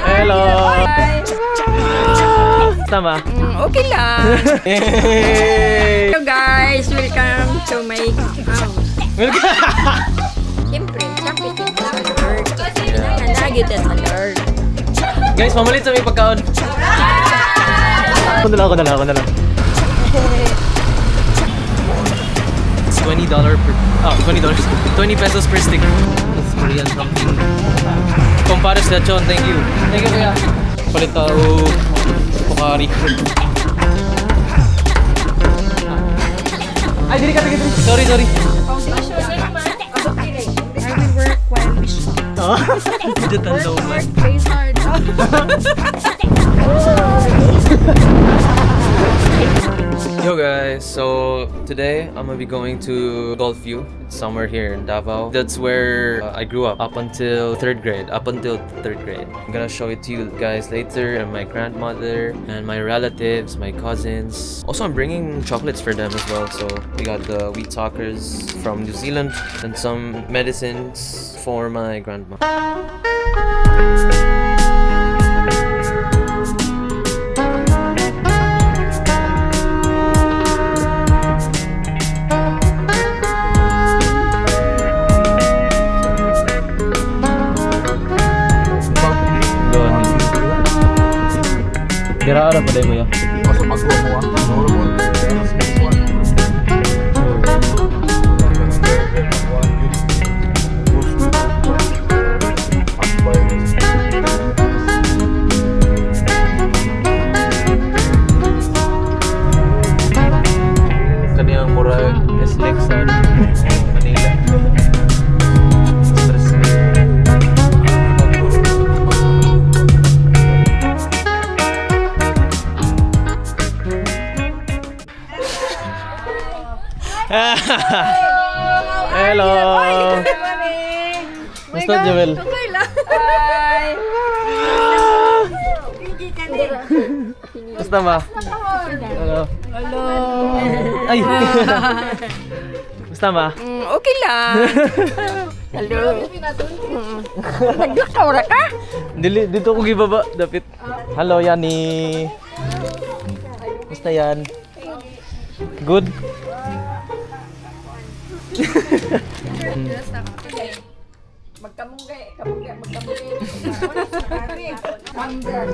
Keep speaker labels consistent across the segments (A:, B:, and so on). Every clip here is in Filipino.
A: Hello. Tama?
B: Okay lang. Hello guys, welcome to my house. Siyempre, sakit ito sa Lord. Nalagi ito sa Lord.
A: Guys, mamalit sa may pagkaon. Ako na lang. It's $20 per... Oh, $20. 20 pesos per stick. It's Korean something. Compares lechon, thank you. Thank you, kuya. Palit tao. Pokari. Ay, dili ka. Sorry.
B: I will work while we sleep.
A: Oh, hindi tandaw man.
B: Work plays hard.
A: Yo guys, so today I'm gonna be going to Golfview. It's somewhere here in Davao. That's where I grew up until third grade. I'm gonna show it to you guys later, and my grandmother and my relatives, my cousins. Also, I'm bringing chocolates for them as well. So we got the wheat talkers from New Zealand and some medicines for my grandma. Dira ara pa day mo ya.
C: Masuk magwa mo ah. Normal.
A: Kaniyang mura S-Lex sa Manila. Hello. Musta Joel?
B: Okay lang. Hi.
A: Musta ma? Hello.
B: Hello.
A: Ay. Musta ma?
B: Okay lang. Hello. Naglakaw ra ka?
A: Dito ko gibaba dapit. Hello Yani. Musta yan? Good.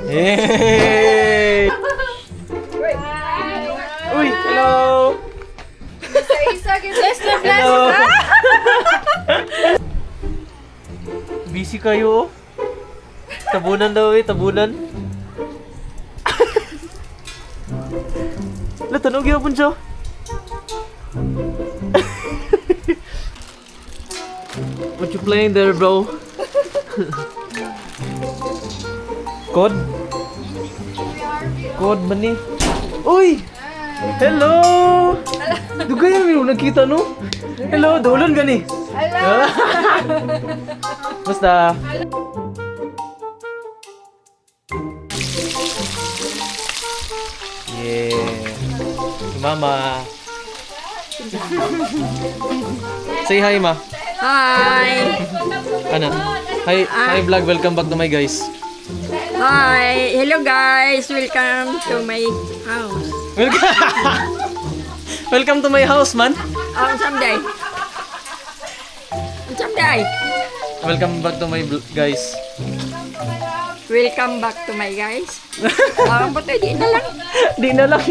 A: Hey! Uy, hello! Hello! Busy kayo? Tabunan daw tabunan. Tanog yapon siya. What you playing there, bro? Code? Code ba ni? Uy! Hello! Dugay mo nakita no? Hello, dolan gani. Hello. Basta. Yeah. Mama. Say hi, ma.
B: Hi.
A: Ano? Hi vlog, welcome back to my guys.
B: Hi. Hello guys, welcome to my house.
A: Welcome to my house, man.
B: Someday.
A: Welcome back to my guys.
B: Welcome back to my guys. Buti, di na lang.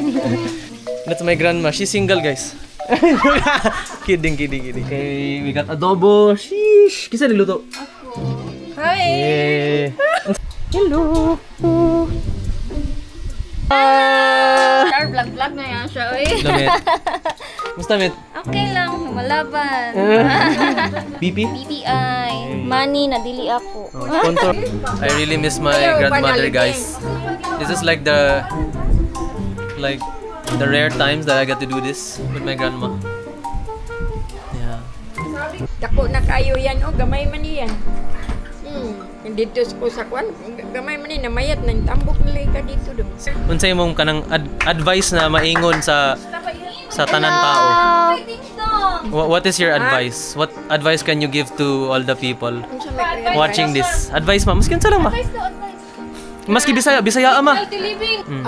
A: That's my grandma. She's single, guys. Kidding. Okay, we got adobo. Sheesh. Kisa niluto?
B: Hi.
A: Yeah. Hello.
D: Vlog na yan siya, oy.
A: Damit. Musta, mit?
D: Okay lang, malaban.
A: BP?
D: BBI. Money, nadili ako.
A: Sponsor. I really miss my grandmother, guys. This is like the rare times that I get to do this with my grandma. Yeah.
B: Dako na kayo yan, oh. Gamay man yan. dito ko sa kwan, gamay man ni namayat nang tambok nila ka dito do.
A: Unsay imong kanang advice na maingon sa tanan tao? What is your advice? What advice can you give to all the people
B: Unsa may
A: watching this? Advice ma, maskin sa lang ma. Maski Bisaya ama.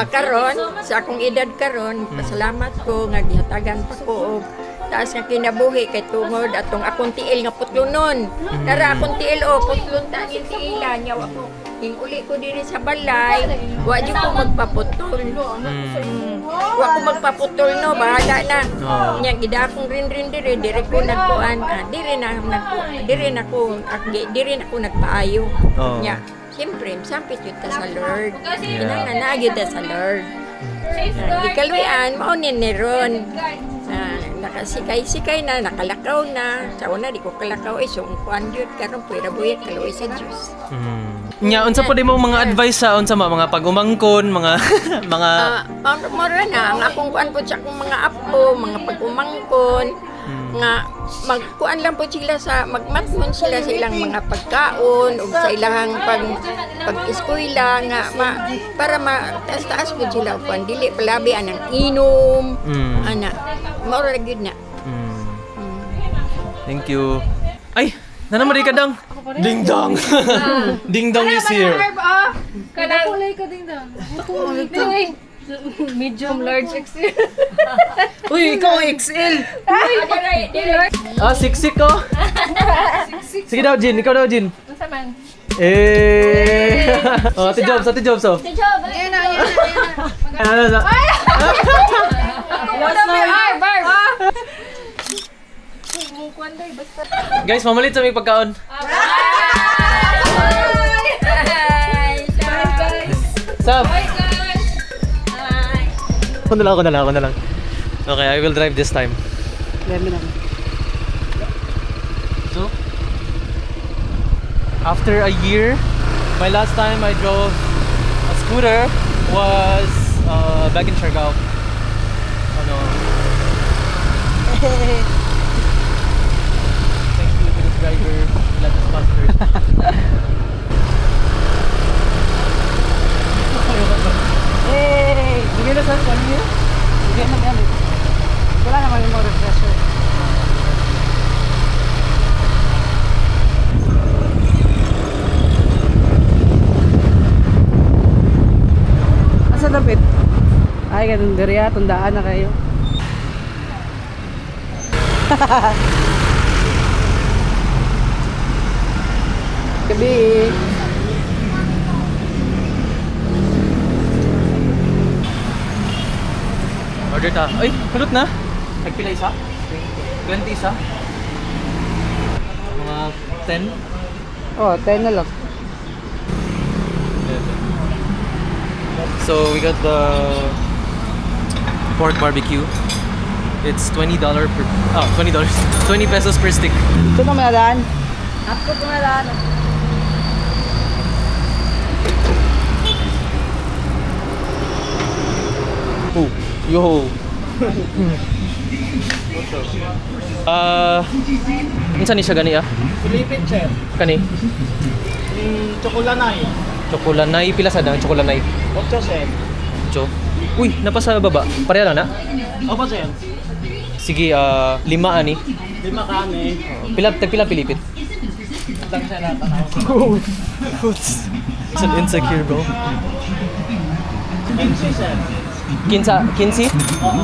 B: karon sa akong edad karon, pasalamat ko nga gihatagan pa ko og taas nga kinabuhi kay tungod atong akong tiil nga putlunon. Tara akong tiil o putlon tagin tiila nya ako. Ing uli ko diri sa balay, wa jud ko magpaputol. Wa ko magpaputol no, bahala na. Nya gida akong rin diri ko nagkuan, diri na ko nagpaayo. Nya siyempre, sampit yun ta sa Lord. Kinanganag yun ta sa Lord. Ikaluyan, maunin ni Ron. Nakasikay-sikay na, nakalakaw na. Sa una, di ko kalakaw. Sungkuan yun. Karong pwera buyat, kaluwi sa Diyos.
A: Nya, unsa po di mo mga advice sa unsa mga pag-umangkon, mga
B: Mora na, ang akong kuan po sa akong mga apo, mga pag-umangkon, nga magkuan lang po sila sa magmatmon sila sa ilang mga pagkaon o sa ilang pag-eskwela nga para taas po sila kuan dili palabi anang inom ana mao ra gyud na.
A: Thank you. Ay, nanamari ka dang. Ding dong. Ding dong is here.
D: Kada kulay ka din daw. Medium, large, XL.
A: Uy, ikaw ang XL. Siksik ko. Sige daw, Jin. Ikaw daw, Jin.
D: Unsa man?
A: Ate Jobs.
D: Si Job. Ayan na.
A: Ano?
D: Barb.
A: Guys, mamalit sa may pagkaon. Sam. Ako na lang. Okay, I will drive this time. So, after a year, my last time I drove a scooter was back in Siargao. Oh no. Thank you to this driver, let us sponsor. Hey! Bigay na sa kanya? Bigay na gamit. Wala naman yung more refresher. Asa dapit? Ay, ganun diri tundaan na kayo. Gabi. Order ta. Ay, kulot na. Nagpila isa? 20 isa? Mga 10?
E: Oh, 10 na lang.
A: So, we got the pork barbecue. It's $20 per... Oh, $20. 20 pesos per stick.
E: Ito na maladaan. Ako ko maladaan.
A: Oh, yo. Unsa ni siya gani ah?
E: Pilipin, sir.
A: Kani?
E: Chocolanay.
A: Chocolanay pila sa dang chocolanay?
E: 8, sir.
A: Cho. Uy, napasa baba. Pareha lang na.
E: Opo, sir.
A: Sige, 5 ani.
E: 5 kani.
A: Pila pilipit.
E: Lang siya natanaw.
A: So insecure bro.
E: 15, sir.
A: 15?
E: Oo.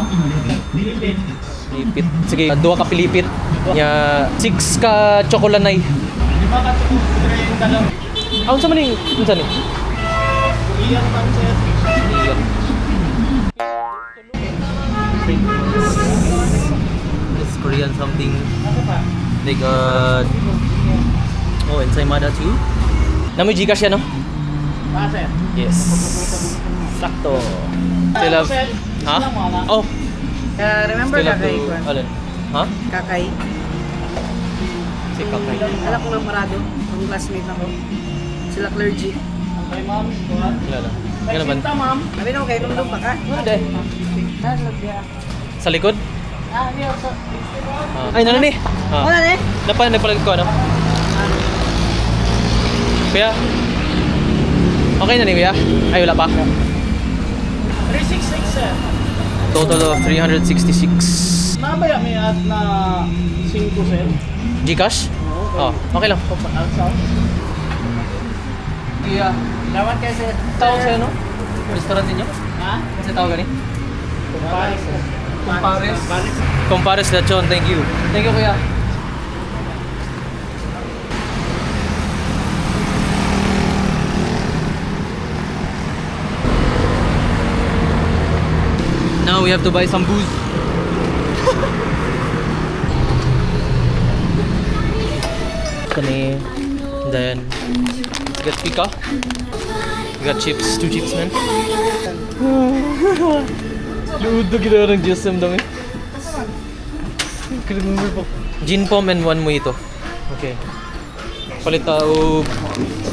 A: Pilipit. Sige, 2 ka pilipit. Nya 6 ka chocolanay.
E: 5 ka chocolate.
A: Unsa man ni? Unsa ni?
E: Korean pan, sir.
A: It's Korean something. Like oh, ensaymada too. Namoy Gcash yan, no?
E: Sir.
A: Yes. Sakto. Sila. Ha? Oh.
E: Remember
A: Sila
E: Kakay?
A: to. Alin? Ha?
E: Kakay.
A: Si Kakay.
E: Alam ko lang marado. Ang classmate ako. Sila clergy. Okay, ma'am.
A: Wala lang. Ano naman?
E: ma'am. Sabi na kayo, lumulong pa ka?
A: Hindi. Sa likod? Ay, nana ni?
E: Wala na eh.
A: Napalag ko, ano? Kuya? Okay na ni Kuya? Ay, wala pa?
E: 366 sir.
A: Total of 366.
E: Nabaya may at na 5 sir.
A: Gcash? Oh, okay lang. Kuya,
E: Lawan kayo sir.
A: tawag sa'yo, no? Restaurant ninyo?
E: Ha?
A: Kasi tawag gani?
E: Kumpares sir.
A: Compares. Compares lechon, thank you. Thank you, Kuya. Now we have to buy some booze. Kani, then let's get pika. We got chips, 2 chips, man. Ludo gila ng juice ang dami. Gin pom and 1 mojito. Okay. Palit tao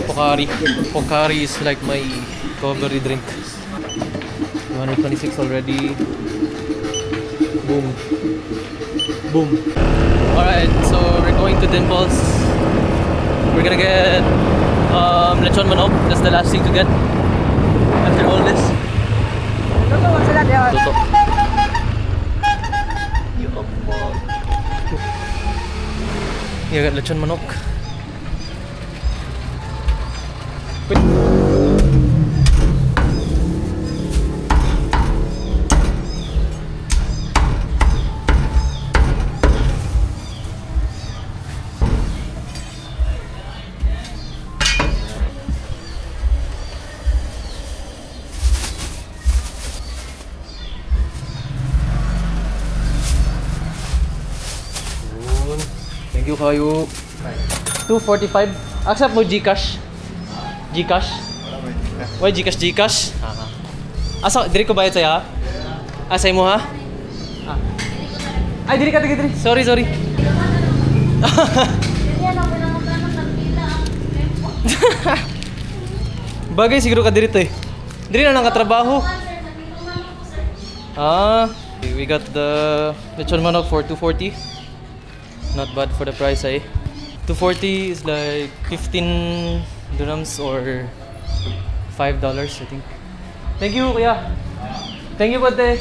A: Pocari. Pocari is like my recovery drink. 126 already. Boom. Boom. Alright, so we're going to Dimples. We're gonna get lechon manok. That's the last thing to get after all this. Toto. You got lechon manok. Thank you kayo. 245. Accept mo Gcash. Gcash. Why Gcash Gcash? Asa diri ko bayad saya? Asay mo ha? Ay diri ka diri. Sorry. Bagay siguro ka diri to eh. Diri na lang katrabaho. We got the lechon manok for 240. Not bad for the price, eh? 240 is like 15 dirhams or $5, I think. Thank you, kuya. Thank you, Bate.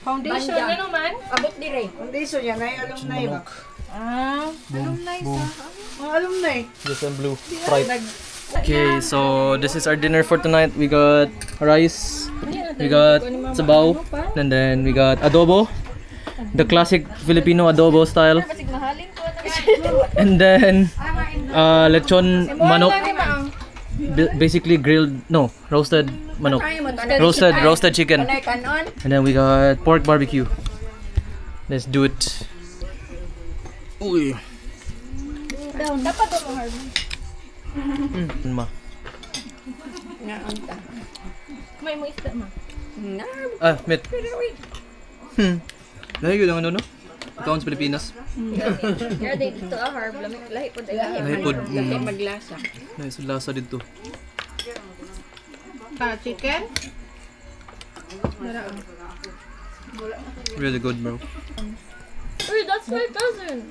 D: Foundation
B: Banja.
D: na naman.
B: Abot dire.
E: Foundation yan ay alumni ba?
D: Alumni sa...
E: Mga alumni.
A: Just and blue. Sprite. Okay, so this is our dinner for tonight. We got rice, we got sabaw, and then we got adobo. The classic Filipino adobo style. And then lechon manok. Basically grilled, no, roasted manok. Roasted chicken.
B: Kanay kanon.
A: And then we got pork barbecue. Let's do it. Uy.
D: Dapat mo, Harvey.
A: Ma.
B: Nga anta.
D: May mo isda, ma.
B: Na.
A: Met. Lahi ko lang ano, no? Ikaw sa Pilipinas.
D: Kaya dito Harv, lahi po dahil.
A: Lahi po.
B: Dati maglasa.
A: Lahi sa lasa dito.
D: Chicken?
A: Really good, bro.
D: Uy, that's my cousin.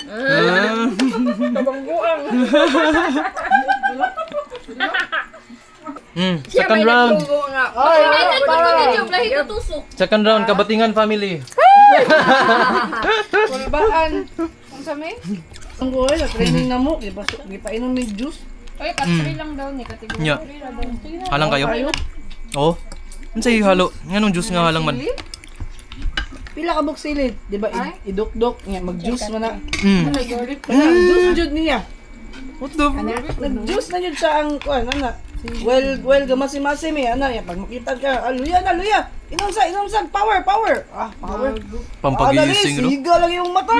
A: Second round.
D: Lahi ko tusok.
A: Second round, Kabatingan family.
E: Kulbaan. Ang sami? Ang goy, training na mo. Gipainom ng juice.
D: Uy, kat 3 lang daw ni kategorya.
A: Nya.
D: 3 lang daw. Sige na.
A: Halang kayo? Oo. Ano sa'yo halo? Nganong juice nga halang man?
E: Pila ka buk silid, di ba? Idok-dok, nga mag-juice man na.
A: Mm.
E: Juice jud niya.
A: What the f***?
E: Nag-juice na jud sa ang kuan ana. Well, gamasi-masim eh. Ana, pag makita ka, aluya. Inom sa, power. Power.
A: Pampagising, no?
E: Siga lang yung mata.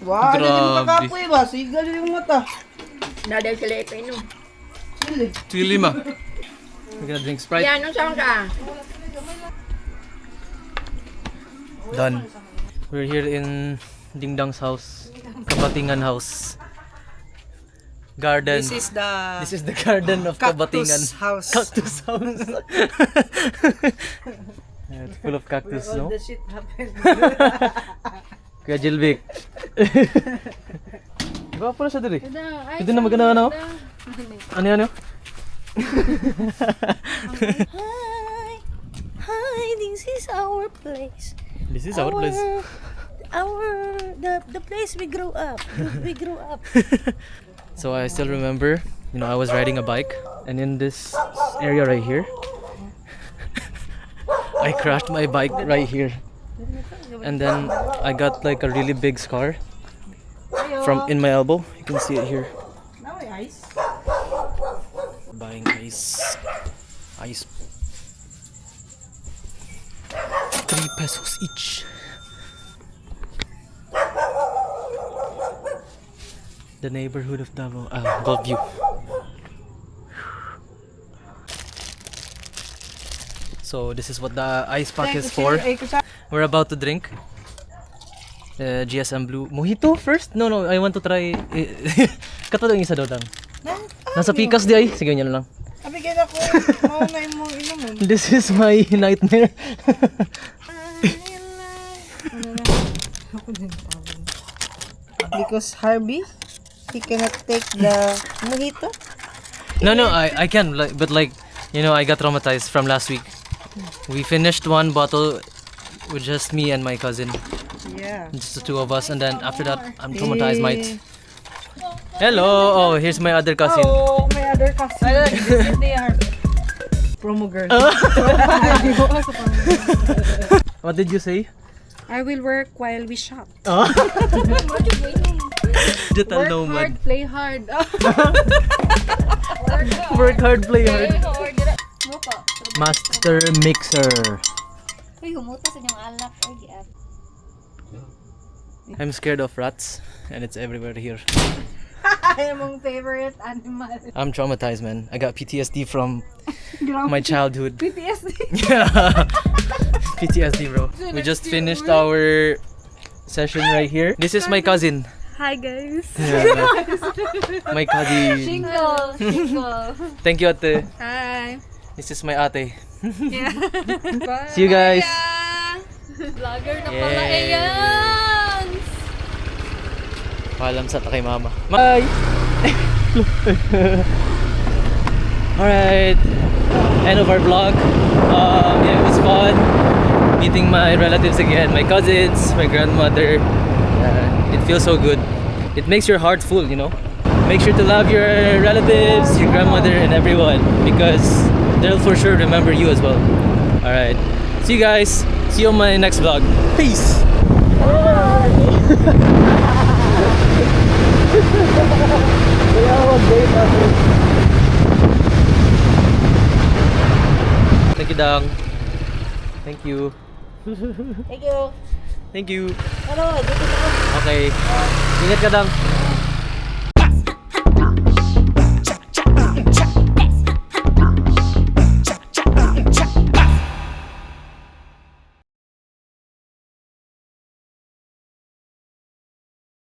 E: Wala din
A: Grabe.
E: makapoy ba? Siga lang yung mata.
B: Daday sila ipainom.
A: Chili ma. We're gonna drink Sprite.
B: Yan, anong saan ka?
A: Done. We're here in Dingdang's house. Kabatingan house. Garden.
E: This
A: This is the garden of Kabatingan.
E: house.
A: Cactus house. Yeah, it's full of cactus,
E: All
A: no?
E: the shit happened.
A: Kuya Jilvic. Gwapo na siya diri.
D: Ay,
A: Hindi na maganda ano? Ano yan?
F: Hi, this is our place.
A: This is our place.
F: The place we grew up. We grew up.
A: So I still remember, I was riding a bike, and in this area right here, I crashed my bike right here, and then I got like a really big scar from in my elbow. You can see it here.
E: Now may ice.
A: Buying ice. 3 pesos each. The neighborhood of Davao, Gulfview. So this is what the ice pack is for. We're about to drink GSM Blue Mojito first. No, I want to try. Kato yung isa daw lang. Nasa pikas di ay. Sige nyo lang.
E: Abigyan ako. Mauna mo inom.
A: This is my nightmare.
E: Because Harvey, he cannot take the mojito.
A: No, I can. But I got traumatized from last week. We finished one bottle with just me and my cousin.
E: Yeah.
A: Just the two of us, and then after that, I'm traumatized, mate. Hello. Oh, here's my other cousin.
E: Oh, my other cousin. They are promo girl.
A: What did you say?
F: I will work while we shop.
A: Digital
D: Work
A: nomad.
D: hard, play hard.
A: Work hard, play hard.
D: Muka.
A: Master mixer.
F: Uy, humuta sa inyong alak. Ay, giap.
A: I'm scared of rats, and it's everywhere here.
F: Among favorite animal.
A: I'm traumatized, man. I got PTSD from my childhood.
F: PTSD.
A: Yeah. PTSD, bro. We just finished our session right here. This is my cousin.
F: Hi, guys.
A: Yeah. My cousin.
F: Jingle.
A: Thank you, ate.
F: Hi.
A: This is my ate.
F: Yeah.
A: See you guys.
D: Vlogger na
A: Yeah.
D: pala. Ayan!
A: Paalam sa kay mama. Bye! Alright. End of our vlog. Yeah, it was fun. Meeting my relatives again. My cousins, my grandmother. It feels so good. It makes your heart full, Make sure to love your relatives, your grandmother, and everyone. Because they'll for sure remember you as well. Alright. See you guys. See you on my next vlog. Peace! Thank you, Dang. Thank you.
E: Thank you.
A: Thank you.
E: Ano, dito na.
A: Okay. Ingat ka, Dang.